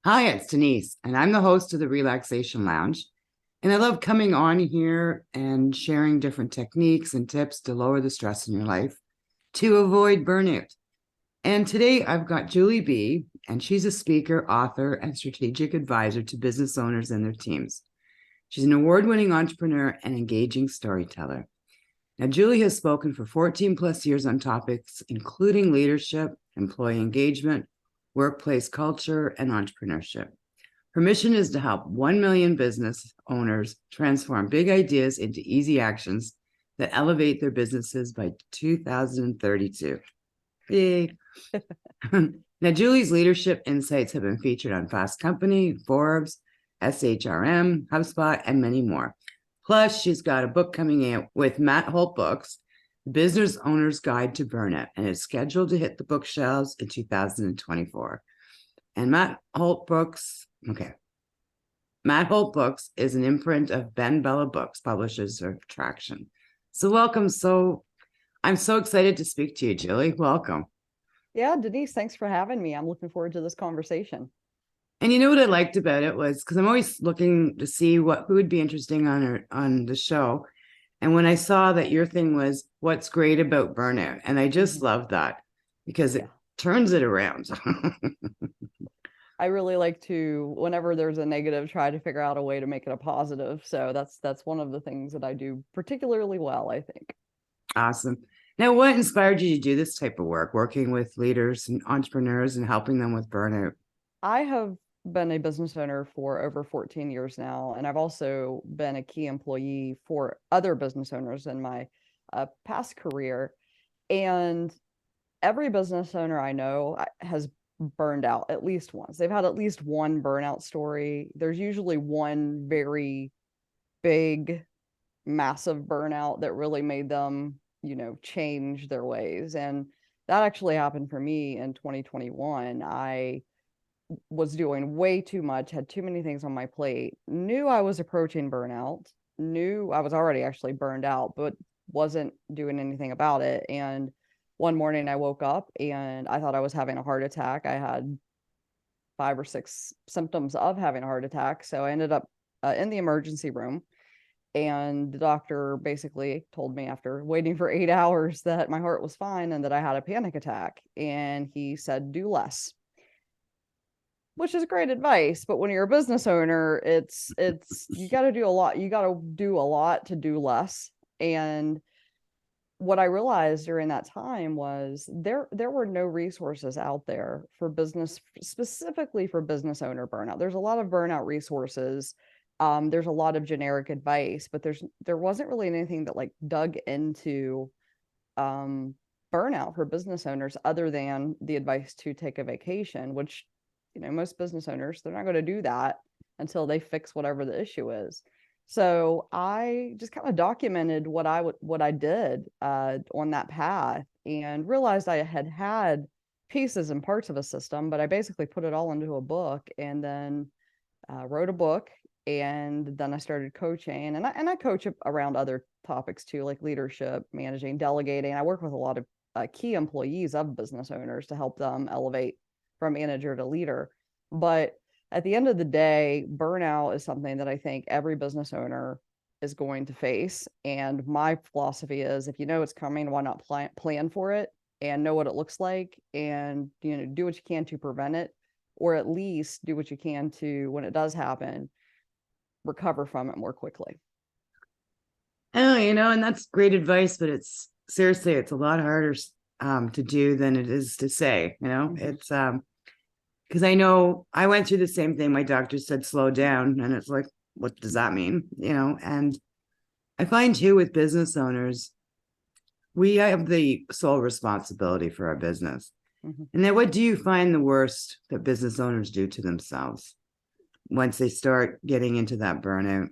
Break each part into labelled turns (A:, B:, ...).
A: Hi, it's Denise, and I'm the host of the Relaxation Lounge. And I love coming on here and sharing different techniques and tips to lower the stress in your life to avoid burnout. And today I've got Julie B., and she's a speaker, author, and strategic advisor to business owners and their teams. She's an award-winning entrepreneur and engaging storyteller. Now, Julie has spoken for 14 plus years on topics including leadership, employee engagement, workplace culture, and entrepreneurship. Her mission is to help 1 million business owners transform big ideas into easy actions that elevate their businesses by 2032. Yay. Now, Julie's leadership insights have been featured on FastCompany, Forbes, SHRM, HubSpot, and many more. Plus, she's got a book coming out with Matt Holt Books, Business Owner's Guide to Burnout, and it's scheduled to hit the bookshelves in 2024. And Matt Holt Books is an imprint of BenBella Books, publishers of Traction. So welcome. I'm so excited to speak to you, Julie. Welcome.
B: Yeah, Denise, thanks for having me. I'm looking forward to this conversation.
A: And you know what I liked about it was because I'm always looking to see who would be interesting on the show. And when I saw that your thing was what's great about burnout, and I just love that because it turns it around.
B: I really like to, whenever there's a negative, try to figure out a way to make it a positive. So that's one of the things that I do particularly well, I think.
A: Awesome. Now, what inspired you to do this type of work, working with leaders and entrepreneurs and helping them with burnout?
B: I have been a business owner for over 14 years now, and I've also been a key employee for other business owners in my past career. And every business owner I know has burned out at least once. They've had at least one burnout story. There's usually one very big, massive burnout that really made them, change their ways. And that actually happened for me in 2021. I was doing way too much, had too many things on my plate, knew I was approaching burnout, knew I was already actually burned out, but wasn't doing anything about it. And one morning I woke up and I thought I was having a heart attack. I had 5 or 6 symptoms of having a heart attack. So I ended up in the emergency room. And the doctor basically told me after waiting for 8 hours that my heart was fine and that I had a panic attack. And he said, do less, which is great advice. But when you're a business owner, it's you got to do a lot. You got to do a lot to do less. And what I realized during that time was there were no resources out there for business, specifically for business owner burnout. There's a lot of burnout resources. There's a lot of generic advice, but there wasn't really anything that like dug into burnout for business owners other than the advice to take a vacation, which most business owners, they're not going to do that until they fix whatever the issue is. So I just kind of documented what I did on that path and realized I had pieces and parts of a system, but I basically put it all into a book and then wrote a book. And then I started coaching, and I coach around other topics too, like leadership, managing, delegating. I work with a lot of key employees of business owners to help them elevate from manager to leader. But at the end of the day, burnout is something that I think every business owner is going to face. And my philosophy is if you know it's coming, why not plan for it and know what it looks like and do what you can to prevent it, or at least do what you can to, when it does happen, recover from it more quickly.
A: Oh, and that's great advice, but it's seriously, it's a lot harder to do than it is to say, it's because I know I went through the same thing. My doctor said, slow down. And it's like, what does that mean? And I find too with business owners, we have the sole responsibility for our business. And then what do you find the worst that business owners do to themselves once they start getting into that burnout?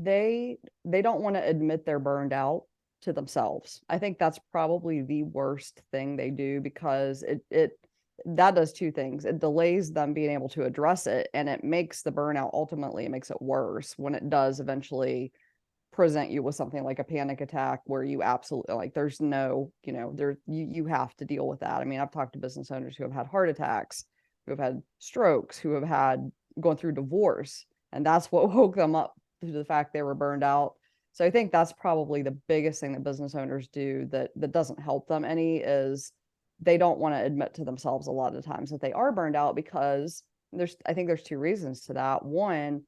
B: They don't want to admit they're burned out to themselves. I think that's probably the worst thing they do because it that does two things. It delays them being able to address it, and it makes the burnout, ultimately it makes it worse when it does eventually present you with something like a panic attack where you absolutely, like, there's no, there you have to deal with that. I mean, I've talked to business owners who have had heart attacks who have had strokes, who have had gone through divorce. And that's what woke them up to the fact they were burned out. So I think that's probably the biggest thing that business owners do that doesn't help them any, is they don't want to admit to themselves a lot of times that they are burned out, because I think there's two reasons to that. One,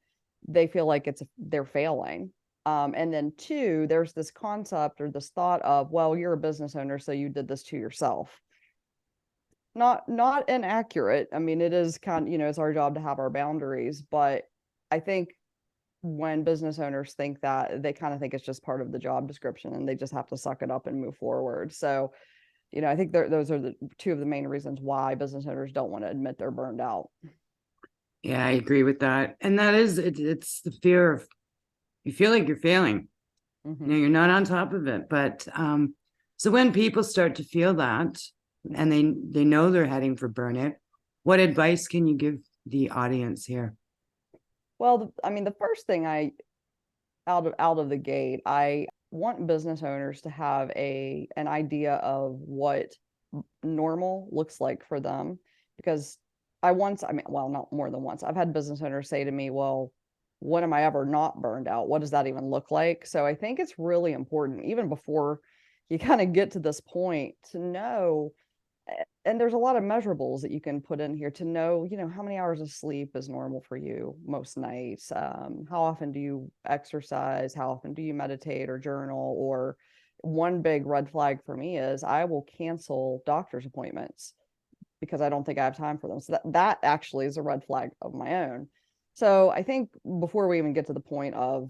B: they feel like they're failing. And then two, there's this concept or this thought of, well, you're a business owner, so you did this to yourself. Not inaccurate. I mean, it is it's our job to have our boundaries, but I think when business owners think that, they kind of think it's just part of the job description and they just have to suck it up and move forward. So, I think those are the two of the main reasons why business owners don't want to admit they're burned out.
A: Yeah, I agree with that. And that is, it's the fear of, you feel like you're failing.
B: Mm-hmm.
A: You're not on top of it. But so when people start to feel that, and they know they're heading for burnout, what advice can you give the audience here?
B: Well, I mean, the first thing out of the gate, I want business owners to have an idea of what normal looks like for them, because not more than once, I've had business owners say to me, well, when am I ever not burned out? What does that even look like? So I think it's really important, even before you kind of get to this point, to know, and there's a lot of measurables that you can put in here to know, how many hours of sleep is normal for you most nights. How often do you exercise? How often do you meditate or journal? Or one big red flag for me is I will cancel doctor's appointments because I don't think I have time for them. So that actually is a red flag of my own. So I think before we even get to the point of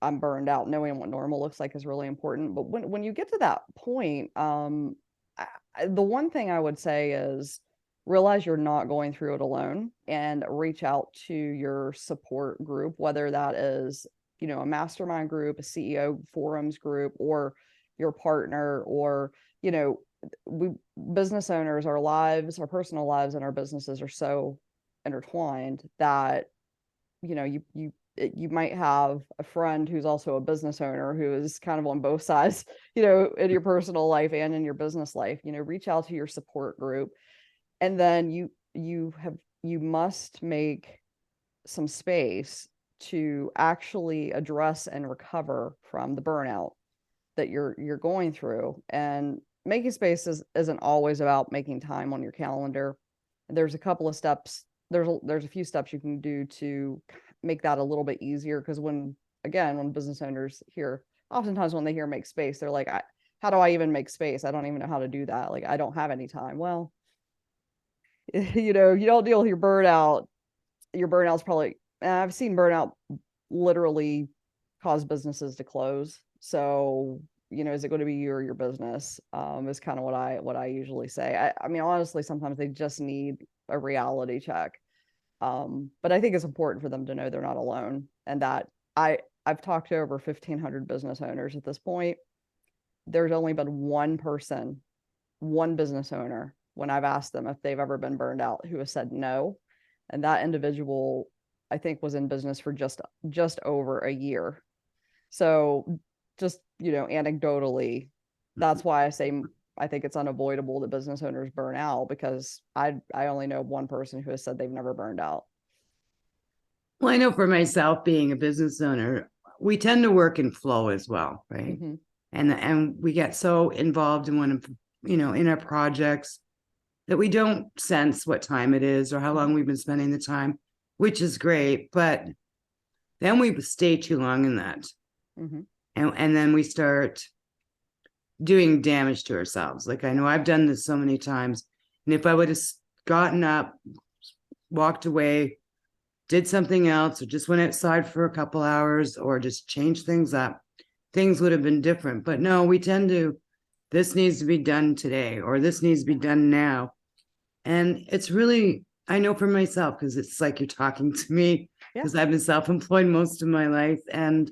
B: I'm burned out, knowing what normal looks like is really important. But when you get to that point, the one thing I would say is realize you're not going through it alone, and reach out to your support group, whether that is, a mastermind group, a CEO forums group, or your partner, or, we business owners, our personal lives and our businesses are so intertwined that, you might have a friend who's also a business owner who is kind of on both sides, in your personal life and in your business life. Reach out to your support group, and then you must make some space to actually address and recover from the burnout that you're going through. And making space isn't always about making time on your calendar. There's a couple of steps. There's a few steps you can do to make that a little bit easier, because when business owners oftentimes when they hear make space, they're like, how do I even make space? I don't even know how to do that. Like, I don't have any time. Well, you don't deal with your burnout. Your burnout's probably, I've seen burnout literally cause businesses to close. So, is it going to be you or your business? Is kind of what I usually say. I mean, honestly, sometimes they just need a reality check. But I think it's important for them to know they're not alone, and that I've talked to over 1,500 business owners at this point. There's only been one business owner, when I've asked them if they've ever been burned out, who has said no. And that individual, I think, was in business for just over a year. So just, anecdotally, that's why I say I think it's unavoidable that business owners burn out, because I only know one person who has said they've never burned out.
A: Well, I know for myself, being a business owner, we tend to work in flow as well, right?
B: Mm-hmm.
A: And we get so involved in in our projects that we don't sense what time it is or how long we've been spending the time, which is great. But then we stay too long in that.
B: Mm-hmm.
A: And then we start doing damage to ourselves. Like, I know I've done this so many times. And if I would have gotten up, walked away, did something else, or just went outside for a couple hours, or just changed things up, things would have been different. But no, we tend to, this needs to be done today, or this needs to be done now. And it's really, I know for myself, because it's like you're talking to me, because I've been self-employed most of my life. And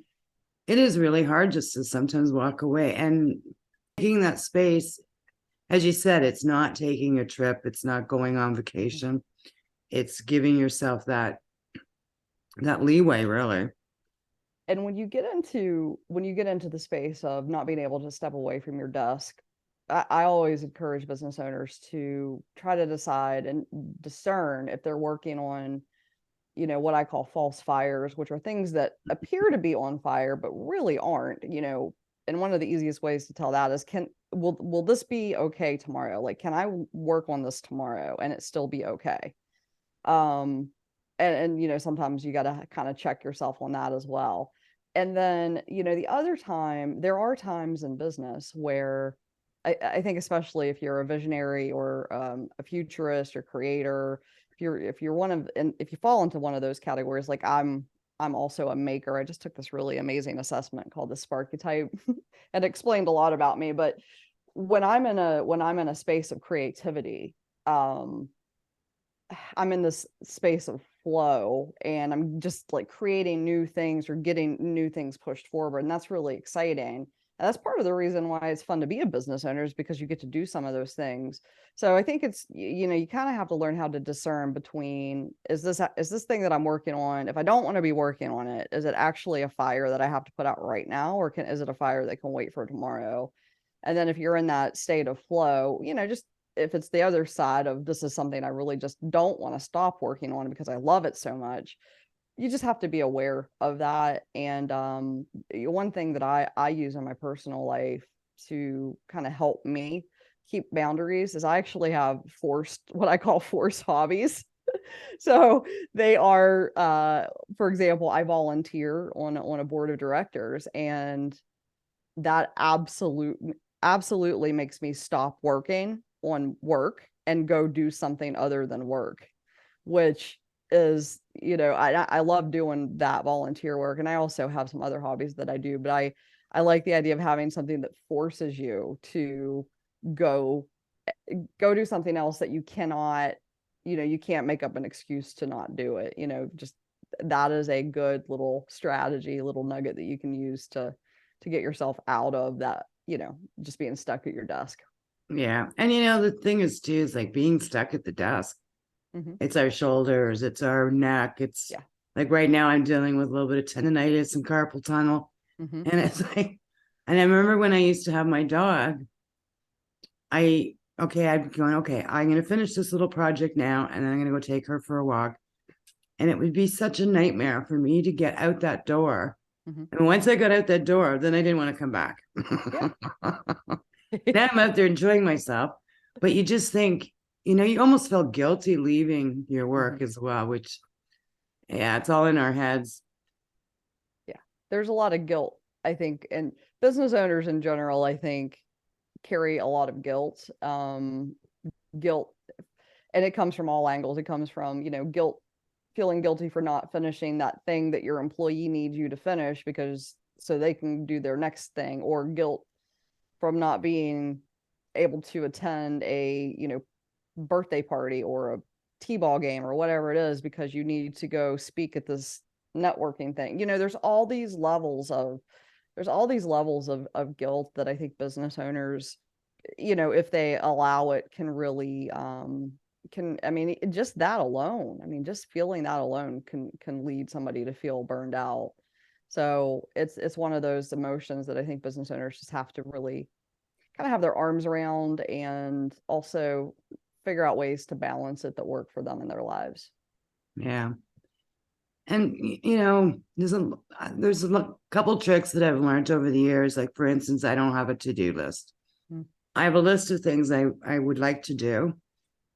A: it is really hard just to sometimes walk away. And taking that space, as you said, it's not taking a trip, it's not going on vacation, it's giving yourself that leeway, really.
B: And when you get into the space of not being able to step away from your desk I always encourage business owners to try to decide and discern if they're working on, what I call false fires, which are things that appear to be on fire, but really aren't, and one of the easiest ways to tell that is will this be okay tomorrow? Like, can I work on this tomorrow and it still be okay? Um, and sometimes you got to kind of check yourself on that as well. And then, the other time, there are times in business where I think, especially if you're a visionary or a futurist or creator, if you're one of, and if you fall into one of those categories, like I'm also a maker. I just took this really amazing assessment called the Sparketype and explained a lot about me. But when I'm in a space of creativity, um, I'm in this space of flow and I'm just like creating new things or getting new things pushed forward. And that's really exciting. And that's part of the reason why it's fun to be a business owner, is because you get to do some of those things. So I think it's, you kind of have to learn how to discern between, is this thing that I'm working on, if I don't want to be working on it, is it actually a fire that I have to put out right now? Or is it a fire that can wait for tomorrow? And then if you're in that state of flow, just if it's the other side of, this is something I really just don't want to stop working on because I love it so much, you just have to be aware of that. And one thing that I use in my personal life to kind of help me keep boundaries is I actually have what I call forced hobbies. So they are, for example, I volunteer on a board of directors, and that absolutely makes me stop working on work and go do something other than work, which is, I love doing that volunteer work. And I also have some other hobbies that I do, but I like the idea of having something that forces you to go do something else that you cannot, you can't make up an excuse to not do it. Just that is a good little strategy, little nugget that you can use to get yourself out of that, just being stuck at your desk.
A: Yeah. And the thing is too, is like being stuck at the desk.
B: Mm-hmm.
A: It's our shoulders, it's our neck. It's
B: Yeah.
A: like right now I'm dealing with a little bit of tendonitis and carpal tunnel.
B: Mm-hmm.
A: And it's like, and I remember when I used to have my dog, I'd be going, okay, I'm going to finish this little project now, and then I'm going to go take her for a walk. And it would be such a nightmare for me to get out that door.
B: Mm-hmm.
A: And once I got out that door, then I didn't want to come back.
B: Yeah.
A: Now I'm out there enjoying myself. But you just think, you almost feel guilty leaving your work
B: Mm-hmm.
A: as well, which, yeah, it's all in our heads.
B: Yeah. There's a lot of guilt, I think, and business owners in general, I think, carry a lot of guilt. Guilt, and it comes from all angles. It comes from, guilt, feeling guilty for not finishing that thing that your employee needs you to finish because so they can do their next thing, or guilt from not being able to attend a, birthday party or a t-ball game or whatever it is because you need to go speak at this networking thing. There's all these levels of guilt that I think business owners, if they allow it, can really just that alone, just feeling that alone can lead somebody to feel burned out. So it's one of those emotions that I think business owners just have to really kind of have their arms around, and also figure out ways to balance it that work for them in their lives.
A: Yeah. And there's a couple tricks that I've learned over the years. Like, for instance, I don't have a to-do list.
B: Mm-hmm.
A: I have a list of things I would like to do.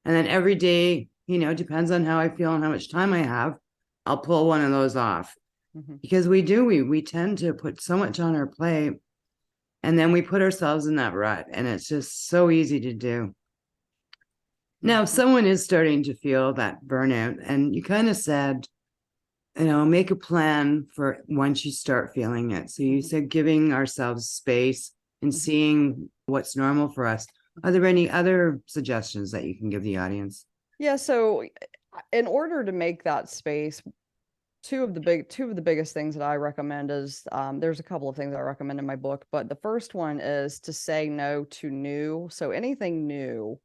A: And then every day, depends on how I feel and how much time I have, I'll pull one of those off.
B: Mm-hmm.
A: Because we tend to put so much on our plate, and then we put ourselves in that rut, and it's just so easy to do. Now, if someone is starting to feel that burnout, and you kind of said, make a plan for once you start feeling it. So you said giving ourselves space and seeing what's normal for us. Are there any other suggestions that you can give the audience?
B: Yeah. So in order to make that space, two of the biggest things that I recommend is, there's a couple of things I recommend in my book, but the first one is to say no to new. So anything new,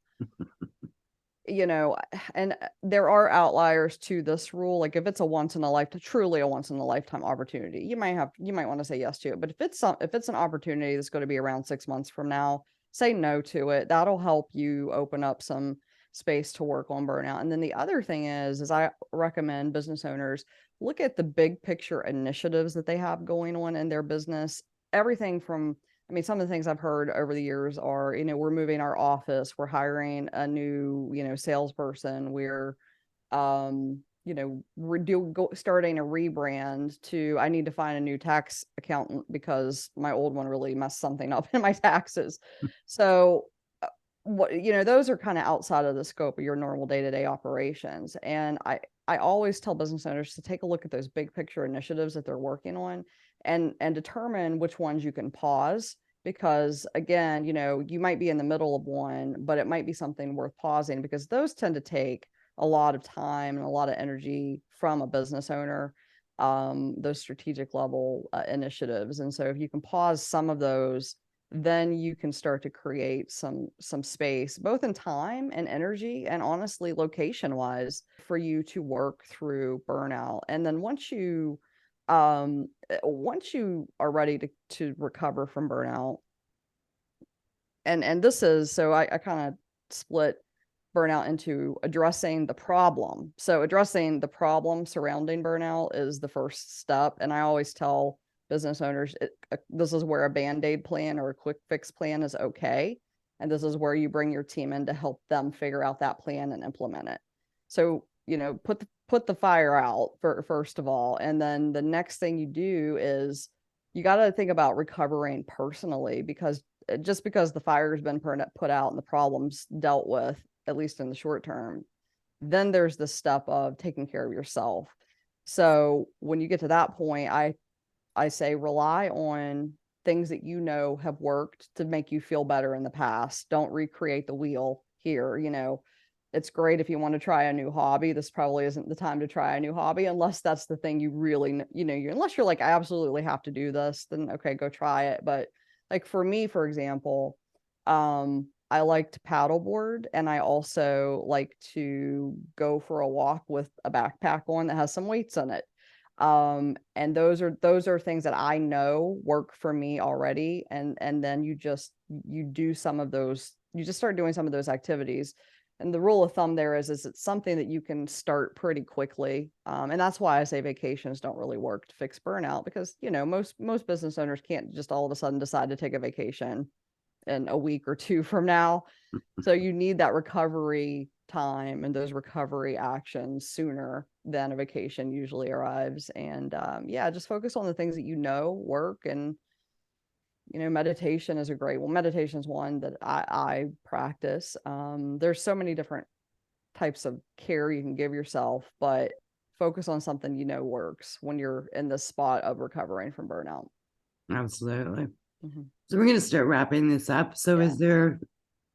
B: and there are outliers to this rule. Like if it's truly a once in a lifetime opportunity, you might want to say yes to it. But if it's an opportunity that's going to be around 6 months from now, say no to it. That'll help you open up some space to work on burnout. And then the other thing is I recommend business owners look at the big picture initiatives that they have going on in their business. Everything from, I mean, some of the things I've heard over the years are, we're moving our office, we're hiring a new, salesperson, we're, starting a rebrand, to I need to find a new tax accountant because my old one really messed something up in my taxes. So those are kind of outside of the scope of your normal day-to-day operations. And I always tell business owners to take a look at those big picture initiatives that they're working on, and determine which ones you can pause, because again, you might be in the middle of one, but it might be something worth pausing, because those tend to take a lot of time and a lot of energy from a business owner, those strategic level initiatives. And so if you can pause some of those, then you can start to create some space, both in time and energy, and honestly location wise, for you to work through burnout. And then once you are ready to recover from burnout, and this is, so I kind of split burnout into addressing the problem. So addressing the problem surrounding burnout is the first step. And I always tell business owners, this is where a Band-Aid plan or a quick fix plan is okay. And this is where you bring your team in to help them figure out that plan and implement it. So, put the fire out first of all. And then the next thing you do is you got to think about recovering personally, because just because the fire has been put out and the problem's dealt with, at least in the short term, then there's the step of taking care of yourself. So when you get to that point, I say rely on things that have worked to make you feel better in the past. Don't recreate the wheel here. It's great if you want to try a new hobby. This probably isn't the time to try a new hobby unless that's the thing you really, unless you're like, I absolutely have to do this, then okay, go try it. But like for me, for example, I like to paddleboard, and I also like to go for a walk with a backpack on that has some weights in it. And those are things that I know work for me already. And then you just start doing some of those activities. And the rule of thumb there is it's something that you can start pretty quickly. And that's why I say vacations don't really work to fix burnout, because, most business owners can't just all of a sudden decide to take a vacation in a week or two from now. So you need that recovery time and those recovery actions sooner than a vacation usually arrives. And just focus on the things that work. And meditation is meditation is one that I practice. There's so many different types of care you can give yourself, but focus on something works when you're in the spot of recovering from burnout.
A: Absolutely. Mm-hmm. So we're going to start wrapping this up. So is there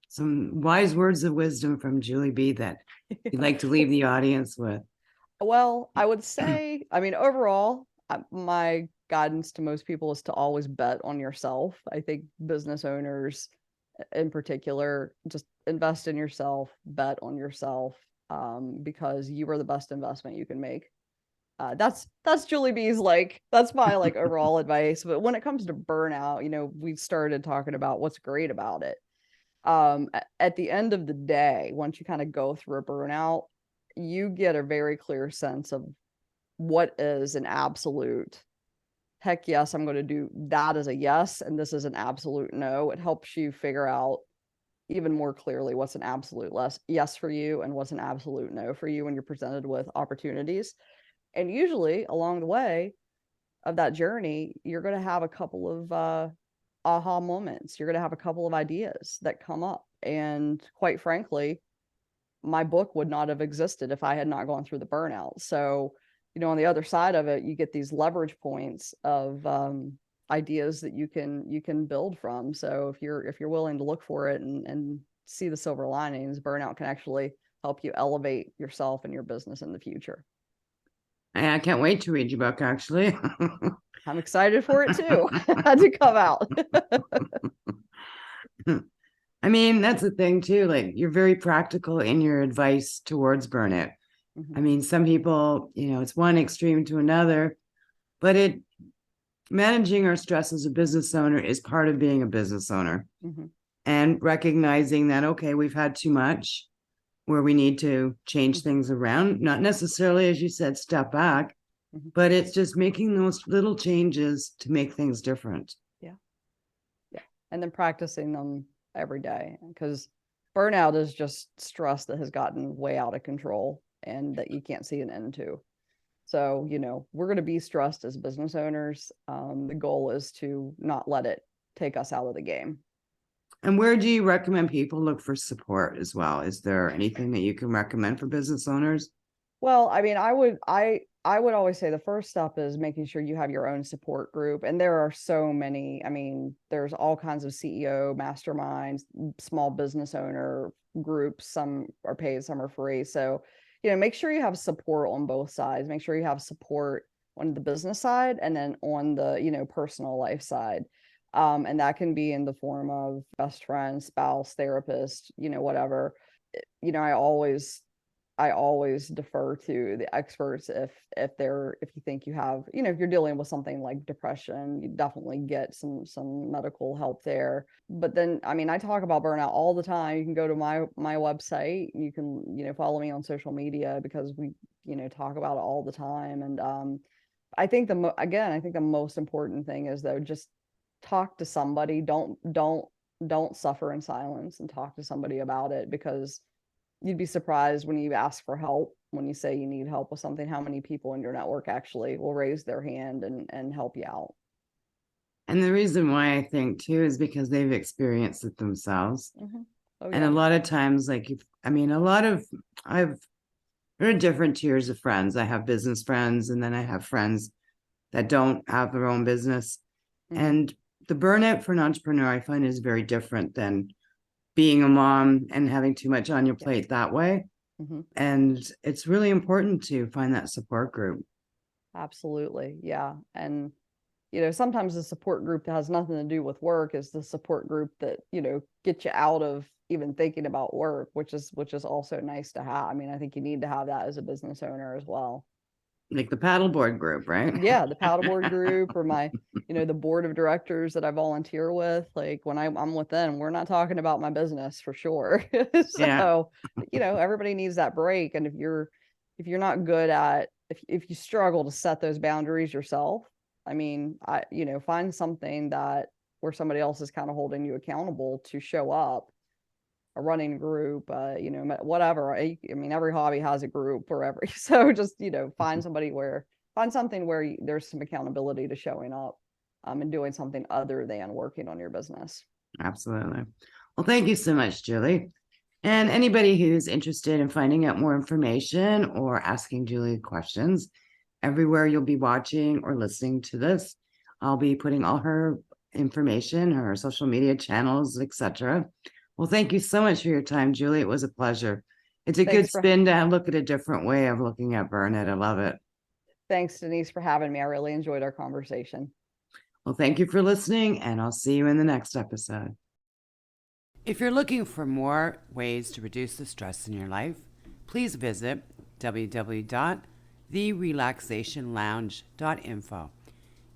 A: some wise words of wisdom from Julie B that you'd like to leave the audience with?
B: Well, I would say, overall, my guidance to most people is to always bet on yourself. I think business owners in particular, just invest in yourself, bet on yourself, because you are the best investment you can make. That's Julie B's, that's my overall advice. But when it comes to burnout, we started talking about what's great about it. At the end of the day, once you kind of go through a burnout, you get a very clear sense of what is an absolute heck yes, I'm going to do that as a yes, and this is an absolute no. It helps you figure out even more clearly what's an absolute yes for you and what's an absolute no for you when you're presented with opportunities. And usually along the way of that journey, you're going to have a couple of aha moments. You're going to have a couple of ideas that come up. And quite frankly, my book would not have existed if I had not gone through the burnout. So, on the other side of it, you get these leverage points of ideas that you can build from. So if you're willing to look for it and see the silver linings, burnout can actually help you elevate yourself and your business in the future.
A: I can't wait to read your book, actually.
B: I'm excited for it too. Had to come out.
A: That's the thing too. You're very practical in your advice towards burnout. Mm-hmm. Some people, it's one extreme to another, but managing our stress as a business owner is part of being a business owner. Mm-hmm. and recognizing that, okay, we've had too much where we need to change things around, not necessarily, as you said, step back, but it's just making those little changes to make things different.
B: Yeah. Yeah. And then practicing them every day, because burnout is just stress that has gotten way out of control and that you can't see an end to. So, we're going to be stressed as business owners. The goal is to not let it take us out of the game.
A: And where do you recommend people look for support as well? Is there anything that you can recommend for business owners?
B: Well, I mean, I would always say the first step is making sure you have your own support group. And there are so many. I mean, there's all kinds of CEO masterminds, small business owner groups. Some are paid, some are free. So, make sure you have support on both sides. Make sure you have support on the business side and then on the, personal life side. And that can be in the form of best friend, spouse, therapist, whatever. I always defer to the experts if you think you have, if you're dealing with something like depression, you definitely get some medical help there. But then, I mean, I talk about burnout all the time. You can go to my website. You can, follow me on social media because we, talk about it all the time. And I think I think the most important thing is, though, just talk to somebody. Don't suffer in silence, and talk to somebody about it, because you'd be surprised when you ask for help, when you say you need help with something, how many people in your network actually will raise their hand and help you out.
A: And the reason why I think too is because they've experienced it themselves.
B: Oh,
A: And a lot of times, I've heard different tiers of friends. I have business friends, and then I have friends that don't have their own business. And the burnout for an entrepreneur, I find, is very different than being a mom and having too much on your plate that way. And it's really important to find that support group.
B: Absolutely. Yeah. And, sometimes the support group that has nothing to do with work is the support group that, gets you out of even thinking about work, which is also nice to have. I mean, I think you need to have that as a business owner as well.
A: Like the paddleboard group, right?
B: Yeah, the paddleboard group, or my, the board of directors that I volunteer with. Like when I'm with them, we're not talking about my business for sure. So, everybody needs that break. And if you're not good at, if you struggle to set those boundaries yourself, I mean, find something where somebody else is kind of holding you accountable to show up. A running group, whatever. I mean, every hobby has a group, or every, so just, find something where there's some accountability to showing up, and doing something other than working on your business.
A: Absolutely. Well, thank you so much, Julie. And anybody who's interested in finding out more information or asking Julie questions, everywhere you'll be watching or listening to this, I'll be putting all her information, her social media channels, etc. Well, thank you so much for your time, Julie. It was a pleasure. It's a good spin to look at a different way of looking at burnout. I love it.
B: Thanks, Denise, for having me. I really enjoyed our conversation.
A: Well, thank you for listening, and I'll see you in the next episode. If you're looking for more ways to reduce the stress in your life, please visit www.therelaxationlounge.info.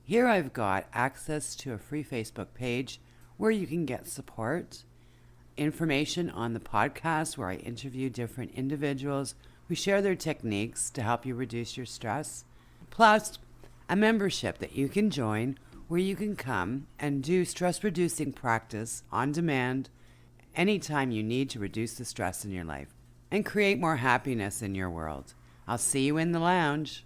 A: Here I've got access to a free Facebook page where you can get support, information on the podcast where I interview different individuals who share their techniques to help you reduce your stress, plus a membership that you can join where you can come and do stress-reducing practice on demand anytime you need to reduce the stress in your life and create more happiness in your world. I'll see you in the lounge.